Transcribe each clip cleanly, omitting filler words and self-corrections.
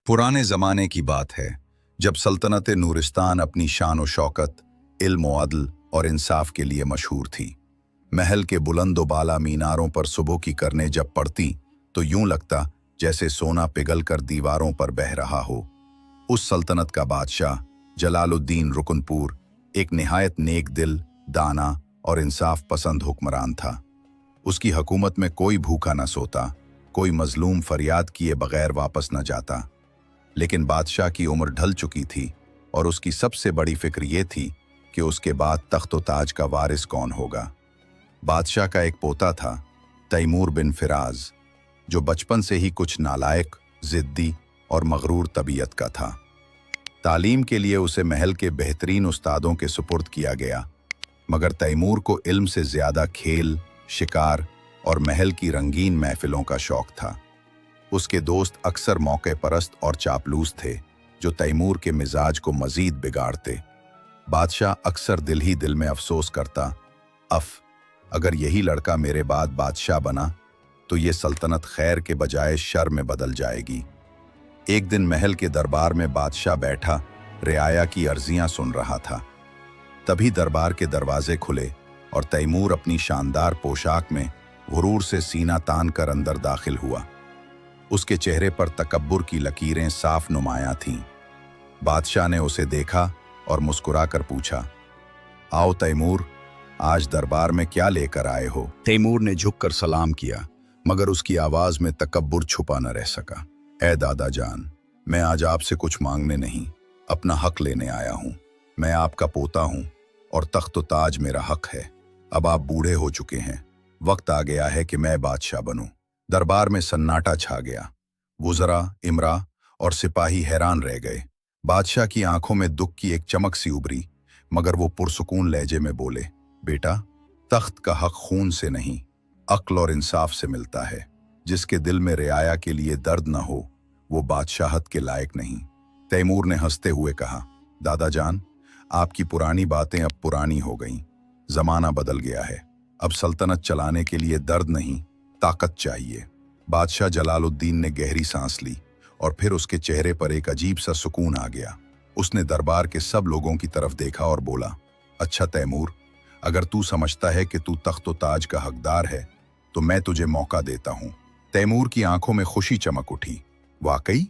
पुराने ज़माने की बात है जब सल्तनत नूरिस्तान अपनी शान और शौकत, इल्म व अदल और इंसाफ के लिए मशहूर थी। महल के बुलंद व बाला मीनारों पर सुबह की करनें जब पड़ती तो यूं लगता जैसे सोना पिघल कर दीवारों पर बह रहा हो। उस सल्तनत का बादशाह जलालुद्दीन रुकनपुर एक निहायत नेक दिल, दाना और इंसाफ पसंद हुक्मरान था। उसकी हुकूमत में कोई भूखा न सोता, कोई मजलूम फरियाद किए बगैर वापस न जाता। लेकिन बादशाह की उम्र ढल चुकी थी और उसकी सबसे बड़ी फिक्र ये थी कि उसके बाद तख्त व ताज का वारिस कौन होगा। बादशाह का एक पोता था, तैमूर बिन फिराज, जो बचपन से ही कुछ नालायक, जिद्दी और मगरूर तबीयत का था। तालीम के लिए उसे महल के बेहतरीन उस्तादों के सुपुर्द किया गया, मगर तैमूर को इल्म से ज्यादा खेल, शिकार और महल की रंगीन महफिलों का शौक था। उसके दोस्त अक्सर मौके परस्त और चापलूस थे, जो तैमूर के मिजाज को मजीद बिगाड़ते। बादशाह अक्सर दिल ही दिल में अफसोस करता, अगर यही लड़का मेरे बाद बादशाह बना तो ये सल्तनत खैर के बजाय शर में बदल जाएगी। एक दिन महल के दरबार में बादशाह बैठा रियाया की अर्जियां सुन रहा था। तभी दरबार के दरवाजे खुले और तैमूर अपनी शानदार पोशाक में गुरूर से सीना तान कर अंदर दाखिल हुआ। उसके चेहरे पर तकब्बुर की लकीरें साफ नुमायां थीं। बादशाह ने उसे देखा और मुस्कुराकर पूछा, आओ तैमूर, आज दरबार में क्या लेकर आए हो? तैमूर ने झुककर सलाम किया, मगर उसकी आवाज में तकब्बुर छुपा न रह सका। ए दादा जान, मैं आज आपसे कुछ मांगने नहीं, अपना हक लेने आया हूं। मैं आपका पोता हूं और तख्त ताज मेरा हक है। अब आप बूढ़े हो चुके हैं, वक्त आ गया है कि मैं बादशाह बनूं। दरबार में सन्नाटा छा गया। वुज़रा, इमरा और सिपाही हैरान रह गए। बादशाह की आंखों में दुख की एक चमक सी उभरी, मगर वो पुरसुकून लहजे में बोले, बेटा, तख्त का हक खून से नहीं, अक्ल और इंसाफ से मिलता है। जिसके दिल में रियाया के लिए दर्द न हो, वो बादशाहत के लायक नहीं। तैमूर ने हंसते हुए कहा, दादा जान, आपकी पुरानी बातें अब पुरानी हो गईं। जमाना बदल गया है। अब सल्तनत चलाने के लिए दर्द नहीं, ताकत चाहिए। बादशाह जलालुद्दीन ने गहरी सांस ली और फिर उसके चेहरे पर एक अजीब सा सुकून आ गया। उसने दरबार के सब लोगों की तरफ देखा और बोला, अच्छा तैमूर, अगर तू समझता है कि तू तख्त ताज का हकदार है तो मैं तुझे मौका देता हूं। तैमूर की आंखों में खुशी चमक उठी। वाकई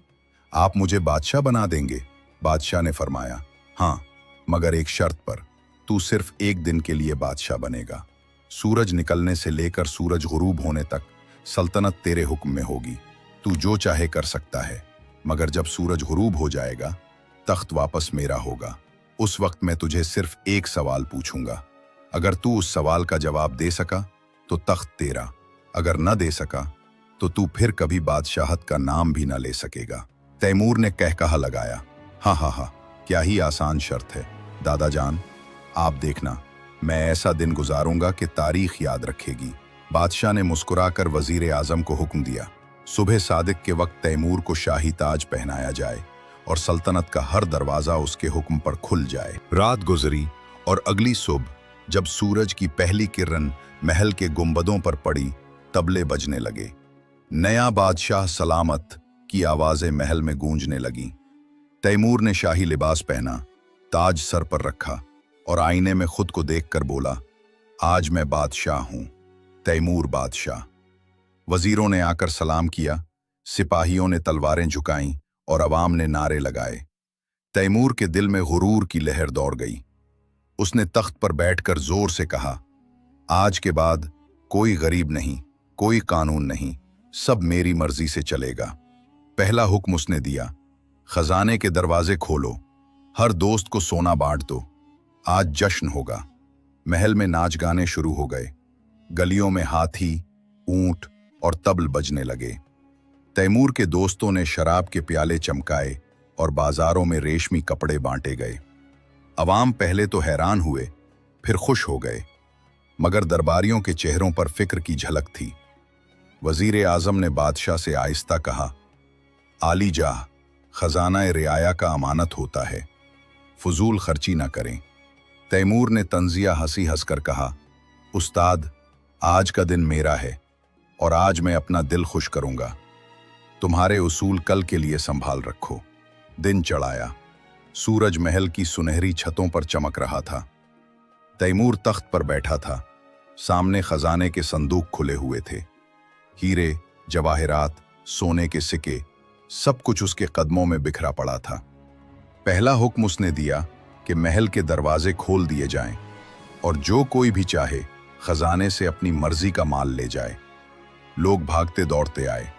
आप मुझे बादशाह बना देंगे? बादशाह ने फरमाया, हाँ, मगर एक शर्त पर। तू सिर्फ एक दिन के लिए बादशाह बनेगा। सूरज निकलने से लेकर सूरज गुरूब होने तक सल्तनत तेरे हुक्म में होगी। तू जो चाहे कर सकता है, मगर जब सूरज गुरूब हो जाएगा तख्त वापस मेरा होगा। उस वक्त मैं तुझे सिर्फ एक सवाल पूछूंगा। अगर तू उस सवाल का जवाब दे सका तो तख्त तेरा, अगर न दे सका तो तू फिर कभी बादशाहत का नाम भी न ले सकेगा। तैमूर ने कहकहा लगाया, हाँ हाँ हाँ, क्या ही आसान शर्त है। दादा जान, आप देखना, मैं ऐसा दिन गुजारूंगा कि तारीख याद रखेगी। बादशाह ने मुस्कुराकर वजीर आजम को हुक्म दिया, सुबह सादिक के वक्त तैमूर को शाही ताज पहनाया जाए और सल्तनत का हर दरवाजा उसके हुक्म पर खुल जाए। रात गुजरी और अगली सुबह जब सूरज की पहली किरण महल के गुंबदों पर पड़ी, तबले बजने लगे। नया बादशाह सलामत की आवाजें महल में गूंजने लगीं। तैमूर ने शाही लिबास पहना, ताज सर पर रखा और आईने में खुद को देखकर बोला, आज मैं बादशाह हूं, तैमूर बादशाह। वजीरों ने आकर सलाम किया, सिपाहियों ने तलवारें झुकाईं और अवाम ने नारे लगाए। तैमूर के दिल में गुरूर की लहर दौड़ गई। उसने तख्त पर बैठकर जोर से कहा, आज के बाद कोई गरीब नहीं, कोई कानून नहीं, सब मेरी मर्जी से चलेगा। पहला हुक्म उसने दिया, खजाने के दरवाजे खोलो, हर दोस्त को सोना बांट दो, आज जश्न होगा। महल में नाच गाने शुरू हो गए। गलियों में हाथी, ऊंट और तबल बजने लगे। तैमूर के दोस्तों ने शराब के प्याले चमकाए और बाजारों में रेशमी कपड़े बांटे गए। अवाम पहले तो हैरान हुए, फिर खुश हो गए, मगर दरबारियों के चेहरों पर फिक्र की झलक थी। वजीर आजम ने बादशाह से आहिस्ता कहा, आली जाह, खजाना रियाया का अमानत होता है, फजूल खर्ची ना करें। तैमूर ने तंजिया हंसी हंसकर कहा, उस्ताद, आज का दिन मेरा है और आज मैं अपना दिल खुश करूंगा। तुम्हारे उसूल कल के लिए संभाल रखो। दिन चढ़ाया। सूरज महल की सुनहरी छतों पर चमक रहा था। तैमूर तख्त पर बैठा था। सामने खजाने के संदूक खुले हुए थे। हीरे, जवाहरात, सोने के सिक्के, सब कुछ उसके कदमों में बिखरा पड़ा था। पहला हुक्म उसने दिया कि महल के दरवाजे खोल दिए जाएं और जो कोई भी चाहे खजाने से अपनी मर्जी का माल ले जाए। लोग भागते दौड़ते आए।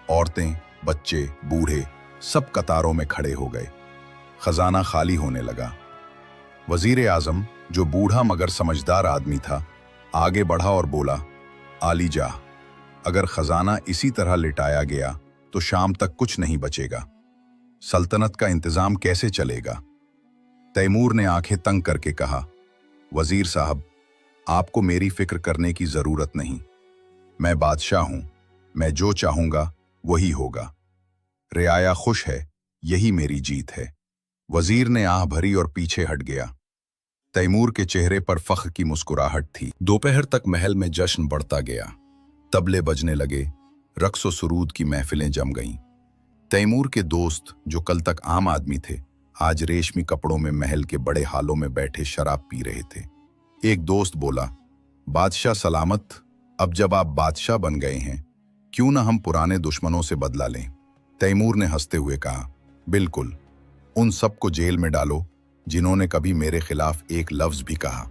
औरतें, बच्चे, बूढ़े सब कतारों में खड़े हो गए। खजाना खाली होने लगा। वजीर आजम, जो बूढ़ा मगर समझदार आदमी था, आगे बढ़ा और बोला, आली जा, अगर खजाना इसी तरह लिटाया गया तो शाम तक कुछ नहीं बचेगा। सल्तनत का इंतजाम कैसे चलेगा? तैमूर ने आंखें तंग करके कहा, वजीर साहब, आपको मेरी फिक्र करने की जरूरत नहीं। मैं बादशाह हूं, मैं जो चाहूंगा वही होगा। रियाया खुश है, यही मेरी जीत है। वजीर ने आह भरी और पीछे हट गया। तैमूर के चेहरे पर फख्र की मुस्कुराहट थी। दोपहर तक महल में जश्न बढ़ता गया। तबले बजने लगे, रक्स व सुरूद की महफिलें जम गईं। तैमूर के दोस्त, जो कल तक आम आदमी थे, आज रेशमी कपड़ों में महल के बड़े हालों में बैठे शराब पी रहे थे। एक दोस्त बोला, बादशाह सलामत, अब जब आप बादशाह बन गए हैं, क्यों ना हम पुराने दुश्मनों से बदला लें? तैमूर ने हंसते हुए कहा, बिल्कुल, उन सबको जेल में डालो जिन्होंने कभी मेरे खिलाफ एक लफ्ज भी कहा।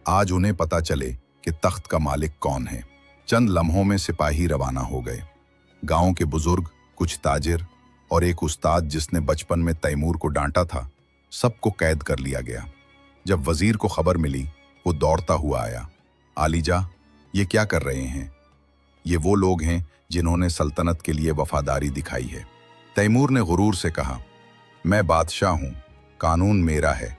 आज उन्हें पता चले कि तख्त का मालिक कौन है। चंद लम्हों में सिपाही रवाना हो गए। गांव के बुजुर्ग, कुछ ताजिर और एक उस्ताद जिसने बचपन में तैमूर को डांटा था, सबको कैद कर लिया गया। जब वजीर को खबर मिली, वो दौड़ता हुआ आया। आलीजा, ये क्या कर रहे हैं? ये वो लोग हैं जिन्होंने सल्तनत के लिए वफादारी दिखाई है। तैमूर ने गुरूर से कहा, मैं बादशाह हूं, कानून मेरा है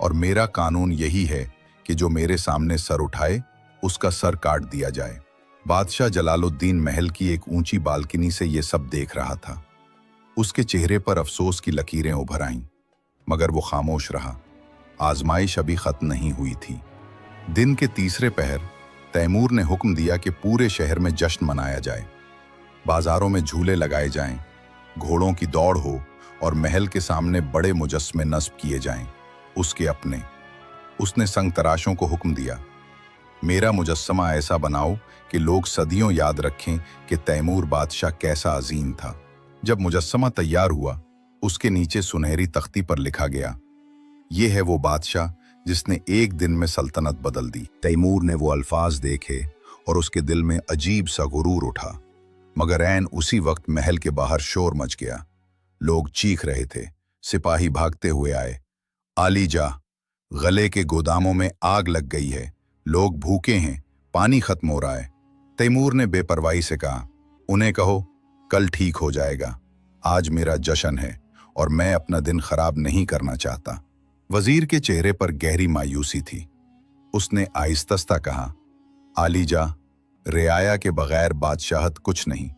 और मेरा कानून यही है कि जो मेरे सामने सर उठाए उसका सर काट दिया जाए। बादशाह जलालुद्दीन महल की एक ऊंची बालकनी से ये सब देख रहा था। उसके चेहरे पर अफसोस की लकीरें उभर आईं, मगर वो खामोश रहा। आजमाइश अभी खत्म नहीं हुई थी। दिन के तीसरे पहर तैमूर ने हुक्म दिया कि पूरे शहर में जश्न मनाया जाए। बाजारों में झूले लगाए जाएं, घोड़ों की दौड़ हो और महल के सामने बड़े मुजस्मे नस्ब किए जाएं, उसके अपने। उसने संग तराशों को हुक्म दिया, मेरा मुजस्समा ऐसा बनाओ कि लोग सदियों याद रखें कि तैमूर बादशाह कैसा अजीम था। जब मुजस्समा तैयार हुआ, उसके नीचे सुनहरी तख्ती पर लिखा गया, ये है वो बादशाह जिसने एक दिन में सल्तनत बदल दी। तैमूर ने वो अल्फाज देखे और उसके दिल में अजीब सा गुरूर उठा। मगर ऐन उसी वक्त महल के बाहर शोर मच गया। लोग चीख रहे थे। सिपाही भागते हुए आए, आली जा, गले के गोदामों में आग लग गई है, लोग भूखे हैं, पानी खत्म हो रहा है। तैमूर ने बेपरवाही से कहा, उन्हें कहो कल ठीक हो जाएगा, आज मेरा जश्न है और मैं अपना दिन खराब नहीं करना चाहता। वजीर के चेहरे पर गहरी मायूसी थी। उसने आहिस्ता कहा, आली जा, रियाया के बगैर बादशाहत कुछ नहीं।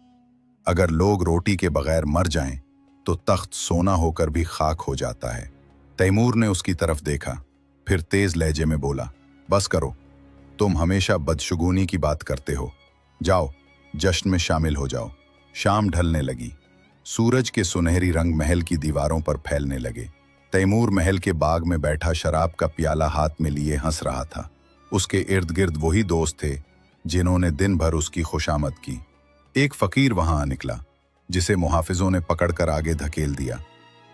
अगर लोग रोटी के बगैर मर जाएं तो तख्त सोना होकर भी खाक हो जाता है। तैमूर ने उसकी तरफ देखा, फिर तेज लहजे में बोला, बस करो, तुम हमेशा बदशगुनी की बात करते हो। जाओ, जश्न में शामिल हो जाओ। शाम ढलने लगी। सूरज के सुनहरी रंग महल की दीवारों पर फैलने लगे। तैमूर महल के बाग में बैठा शराब का प्याला हाथ में लिए हंस रहा था। उसके इर्द गिर्द वही दोस्त थे जिन्होंने दिन भर उसकी खुशामद की। एक फकीर वहां आ निकला, जिसे मुहाफिजों ने पकड़कर आगे धकेल दिया।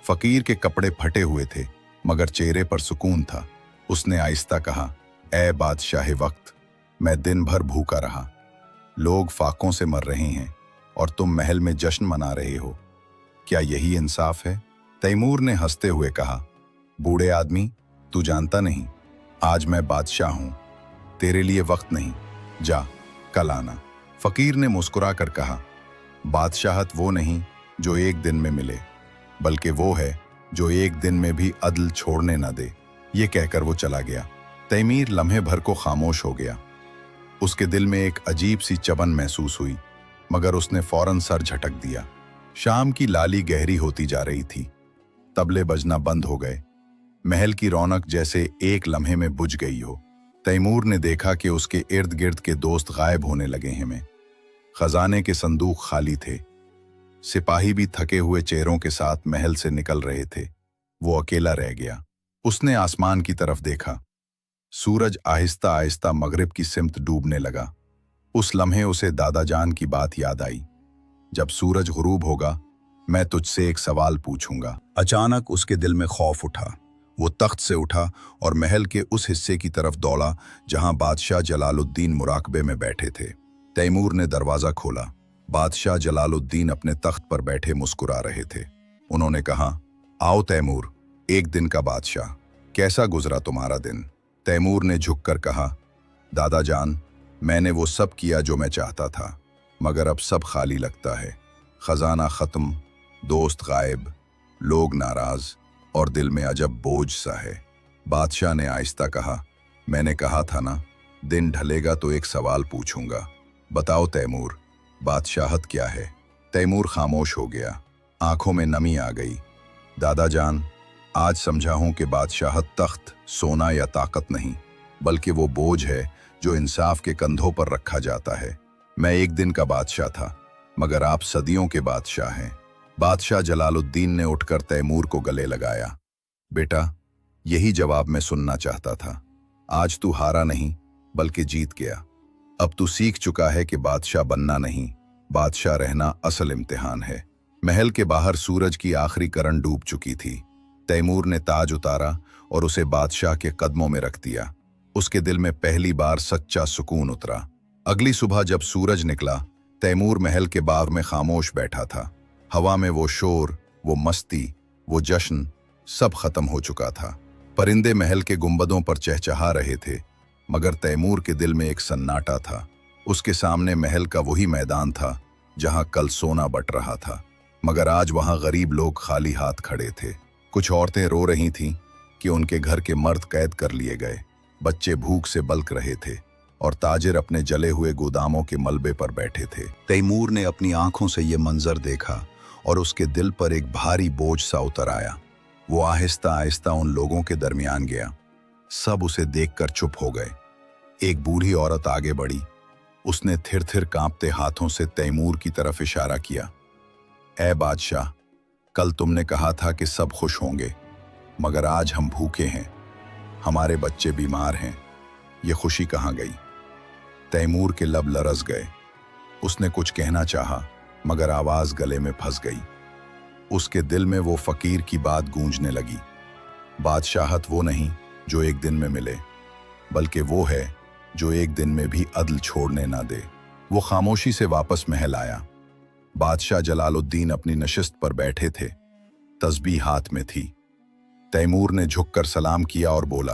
फकीर के कपड़े फटे हुए थे, मगर चेहरे पर सुकून था। उसने आहिस्ता कहा, ऐ बादशाह वक्त, मैं दिन भर भूखा रहा। लोग फाकों से मर रहे हैं और तुम महल में जश्न मना रहे हो। क्या यही इंसाफ है? तैमूर ने हंसते हुए कहा, बूढ़े आदमी, तू जानता नहीं, आज मैं बादशाह हूं, तेरे लिए वक्त नहीं, जा, कल आना। फकीर ने मुस्कुरा कर कहा, बादशाहत वो नहीं जो एक दिन में मिले, बल्कि वो है जो एक दिन में भी अदल छोड़ने न दे। ये कहकर वो चला गया। तैमूर लम्हे भर को खामोश हो गया। उसके दिल में एक अजीब सी चबन महसूस हुई, मगर उसने फौरन सर झटक दिया। शाम की लाली गहरी होती जा रही थी। तबले बजना बंद हो गए। महल की रौनक जैसे एक लम्हे में बुझ गई हो। तैमूर ने देखा कि उसके इर्द गिर्द के दोस्त गायब होने लगे हैं। खजाने के संदूक खाली थे। सिपाही भी थके हुए चेहरों के साथ महल से निकल रहे थे। वो अकेला रह गया। उसने आसमान की तरफ देखा। सूरज आहिस्ता आहिस्ता मगरिब की सिमत डूबने लगा। उस लम्हे उसे दादा जान की बात याद आई, जब सूरज गुरूब होगा मैं तुझसे एक सवाल पूछूंगा। अचानक उसके दिल में खौफ उठा। वो तख्त से उठा और महल के उस हिस्से की तरफ दौड़ा जहां बादशाह जलालुद्दीन मुराकबे में बैठे थे। तैमूर ने दरवाजा खोला। बादशाह जलालुद्दीन अपने तख्त पर बैठे मुस्कुरा रहे थे। उन्होंने कहा, आओ तैमूर, एक दिन का बादशाह, कैसा गुजरा तुम्हारा दिन? तैमूर ने झुककर कहा, दादा जान, मैंने वो सब किया जो मैं चाहता था, मगर अब सब खाली लगता है। खजाना खत्म, दोस्त गायब, लोग नाराज और दिल में अजब बोझ सा है। बादशाह ने आहिस्ता कहा, मैंने कहा था ना, दिन ढलेगा तो एक सवाल पूछूंगा। बताओ तैमूर, बादशाहत क्या है? तैमूर खामोश हो गया। आंखों में नमी आ गई। दादा जान, आज समझा हूं कि बादशाहत तख्त, सोना या ताकत नहीं, बल्कि वो बोझ है जो इंसाफ के कंधों पर रखा जाता है। मैं एक दिन का बादशाह था, मगर आप सदियों के बादशाह हैं। बादशाह जलालुद्दीन ने उठकर तैमूर को गले लगाया। बेटा, यही जवाब मैं सुनना चाहता था। आज तू हारा नहीं, बल्कि जीत गया। अब तू सीख चुका है कि बादशाह बनना नहीं, बादशाह रहना असल इम्तिहान है। महल के बाहर सूरज की आखिरी किरण डूब चुकी थी। तैमूर ने ताज उतारा और उसे बादशाह के कदमों में रख दिया। उसके दिल में पहली बार सच्चा सुकून उतरा। अगली सुबह जब सूरज निकला, तैमूर महल के बाग में खामोश बैठा था। हवा में वो शोर, वो मस्ती, वो जश्न, सब खत्म हो चुका था। परिंदे महल के गुंबदों पर चहचहा रहे थे, मगर तैमूर के दिल में एक सन्नाटा था। उसके सामने महल का वही मैदान था जहां कल सोना बट रहा था, मगर आज वहां गरीब लोग खाली हाथ खड़े थे। कुछ औरतें रो रही थीं कि उनके घर के मर्द कैद कर लिए गए, बच्चे भूख से बल्क रहे थे और ताजिर अपने जले हुए गोदामों के मलबे पर बैठे थे। तैमूर ने अपनी आंखों से ये मंजर देखा और उसके दिल पर एक भारी बोझ सा उतर आया। वो आहिस्ता आहिस्ता उन लोगों के दरमियान गया। सब उसे देखकर चुप हो गए। एक बूढ़ी औरत आगे बढ़ी। उसने थिर थिर कांपते हाथों से तैमूर की तरफ इशारा किया। ऐ बादशाह, कल तुमने कहा था कि सब खुश होंगे, मगर आज हम भूखे हैं, हमारे बच्चे बीमार हैं, ये खुशी कहाँ गई? तैमूर के लब लरस गए। उसने कुछ कहना चाहा, मगर आवाज गले में फंस गई। उसके दिल में वो फकीर की बात गूंजने लगी। बादशाहत वो नहीं जो एक दिन में मिले, बल्कि वो है जो एक दिन में भी अदल छोड़ने ना दे। वो खामोशी से वापस महल आया। बादशाह जलालुद्दीन अपनी नशिस्त पर बैठे थे, तस्बीह हाथ में थी। तैमूर ने झुककर सलाम किया और बोला,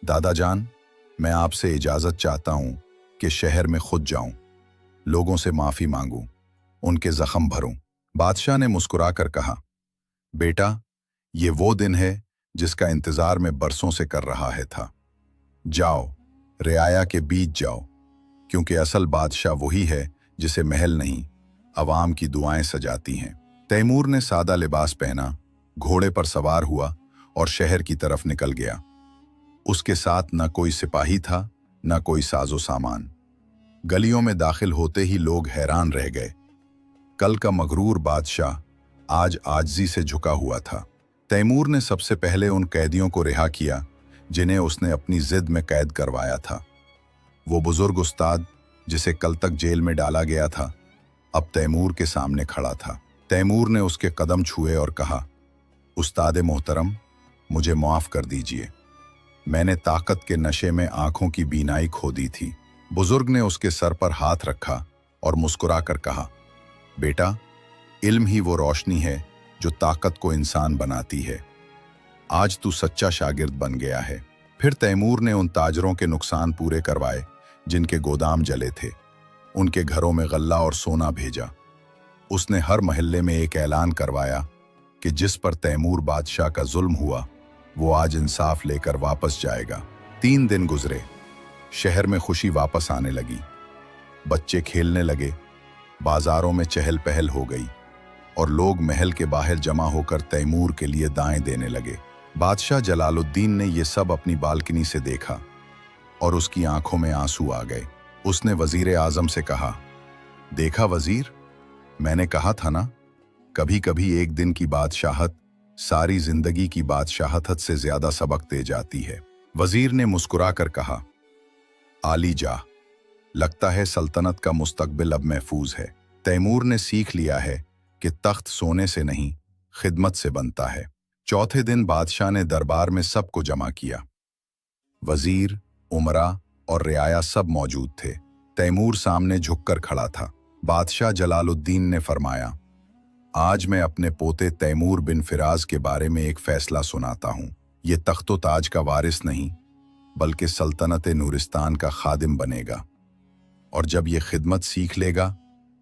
दादा जान, मैं आपसे इजाजत चाहता हूं कि शहर में खुद जाऊं, लोगों से माफी मांगूं, उनके जख्म भरूं। बादशाह ने मुस्कुराकर कहा, बेटा, ये वो दिन है जिसका इंतजार मैं बरसों से कर रहा है था। जाओ, रियाया के बीच जाओ, क्योंकि असल बादशाह वही है जिसे महल नहीं, अवाम की दुआएं सजाती हैं। तैमूर ने सादा लिबास पहना, घोड़े पर सवार हुआ और शहर की तरफ निकल गया। उसके साथ न कोई सिपाही था, न कोई साजो सामान। गलियों में दाखिल होते ही लोग हैरान रह गए। कल का मगरूर बादशाह आज आजिज़ी से झुका हुआ था। तैमूर ने सबसे पहले उन कैदियों को रिहा किया जिन्हें उसने अपनी जिद में कैद करवाया था। वो बुजुर्ग उस्ताद जिसे कल तक जेल में डाला गया था, अब तैमूर के सामने खड़ा था। तैमूर ने उसके कदम छुए और कहा, उस्ताद मोहतरम, मुझे माफ कर दीजिए, मैंने ताकत के नशे में आंखों की बीनाई खो दी थी। बुजुर्ग ने उसके सर पर हाथ रखा और मुस्कुराकर कहा, बेटा, इल्म ही वो रोशनी है जो ताकत को इंसान बनाती है। आज तू सच्चा शागिर्द बन गया है। फिर तैमूर ने उन ताजरों के नुकसान पूरे करवाए जिनके गोदाम जले थे। उनके घरों में गल्ला और सोना भेजा। उसने हर महल्ले में एक ऐलान करवाया कि जिस पर तैमूर बादशाह का जुल्म हुआ, वो आज इंसाफ लेकर वापस जाएगा। 3 दिन गुजरे। शहर में खुशी वापस आने लगी। बच्चे खेलने लगे, बाजारों में चहल पहल हो गई और लोग महल के बाहर जमा होकर तैमूर के लिए दाएं देने लगे। बादशाह जलालुद्दीन ने ये सब अपनी बालकनी से देखा और उसकी आंखों में आंसू आ गए। उसने वजीर आजम से कहा, देखा वजीर, मैंने कहा था ना, कभी कभी एक दिन की बादशाहत सारी जिंदगी की बादशाहत से ज्यादा सबक दे जाती है। वजीर ने मुस्कुराकर कहा, आली जा, लगता है सल्तनत का मुस्तकबिल अब महफूज है। तैमूर ने सीख लिया है कि तख्त सोने से नहीं, खिदमत से बनता है। चौथे दिन बादशाह ने दरबार में सबको जमा किया। वजीर, उमरा और रियाया सब मौजूद थे। तैमूर सामने झुककर खड़ा था। बादशाह जलालुद्दीन ने फरमाया, आज मैं अपने पोते तैमूर बिन फिराज के बारे में एक फैसला सुनाता हूँ। ये तख्तो ताज का वारिस नहीं, बल्कि सल्तनत नूरिस्तान का खादिम बनेगा, और जब ये खिदमत सीख लेगा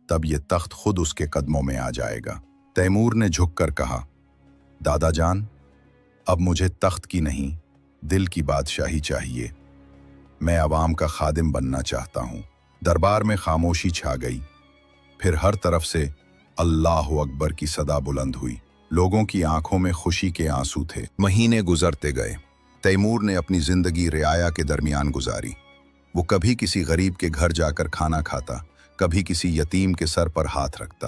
तब ये तख्त खुद उसके कदमों में आ जाएगा। तैमूर ने झुककर कहा, दादा जान, अब मुझे तख्त की नहीं, दिल की बादशाही चाहिए। मैं अवाम का खादिम बनना चाहता हूँ। दरबार में खामोशी छा गई। फिर हर तरफ से अल्लाह अकबर की सदा बुलंद हुई। लोगों की आंखों में खुशी के आंसू थे। महीने गुजरते गए। तैमूर ने अपनी जिंदगी रियाया के दरमियान गुजारी। वो कभी किसी गरीब के घर जाकर खाना खाता, कभी किसी यतीम के सर पर हाथ रखता।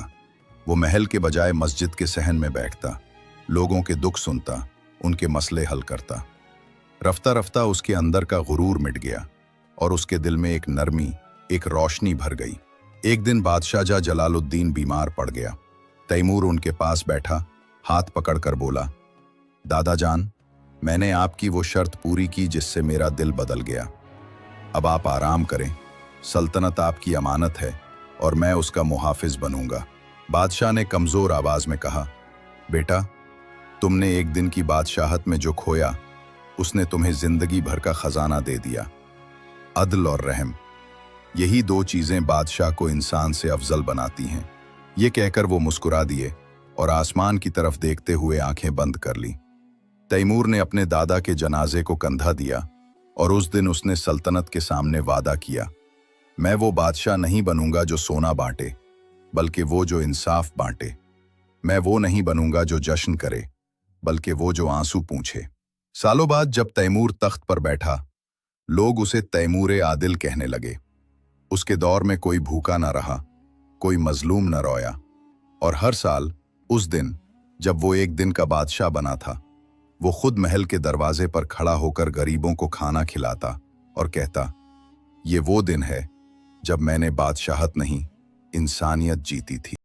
वो महल के बजाय मस्जिद के सहन में बैठता, लोगों के दुख सुनता, उनके मसले हल करता। रफ्ता रफ्ता उसके अंदर का गुरूर मिट गया और उसके दिल में एक नरमी, एक रोशनी भर गई। एक दिन बादशाह जलालुद्दीन बीमार पड़ गया। तैमूर उनके पास बैठा, हाथ पकड़कर बोला, दादा जान, मैंने आपकी वो शर्त पूरी की जिससे मेरा दिल बदल गया। अब आप आराम करें। सल्तनत आपकी अमानत है और मैं उसका मुहाफिज बनूंगा। बादशाह ने कमजोर आवाज में कहा, बेटा, तुमने एक दिन की बादशाहत में जो खोया, उसने तुम्हें जिंदगी भर का खजाना दे दिया। अदल और रहम, यही दो चीजें बादशाह को इंसान से अफजल बनाती हैं। ये कहकर वो मुस्कुरा दिए और आसमान की तरफ देखते हुए आंखें बंद कर ली। तैमूर ने अपने दादा के जनाजे को कंधा दिया और उस दिन उसने सल्तनत के सामने वादा किया, मैं वो बादशाह नहीं बनूंगा जो सोना बांटे, बल्कि वो जो इंसाफ बांटे। मैं वो नहीं बनूंगा जो जश्न करे, बल्कि वो जो आंसू पूछे। सालों बाद जब तैमूर तख्त पर बैठा, लोग उसे तैमूर आदिल कहने लगे। उसके दौर में कोई भूखा न रहा, कोई मजलूम न रोया, और हर साल उस दिन जब वो एक दिन का बादशाह बना था, वो खुद महल के दरवाजे पर खड़ा होकर गरीबों को खाना खिलाता और कहता, ये वो दिन है जब मैंने बादशाहत नहीं, इंसानियत जीती थी।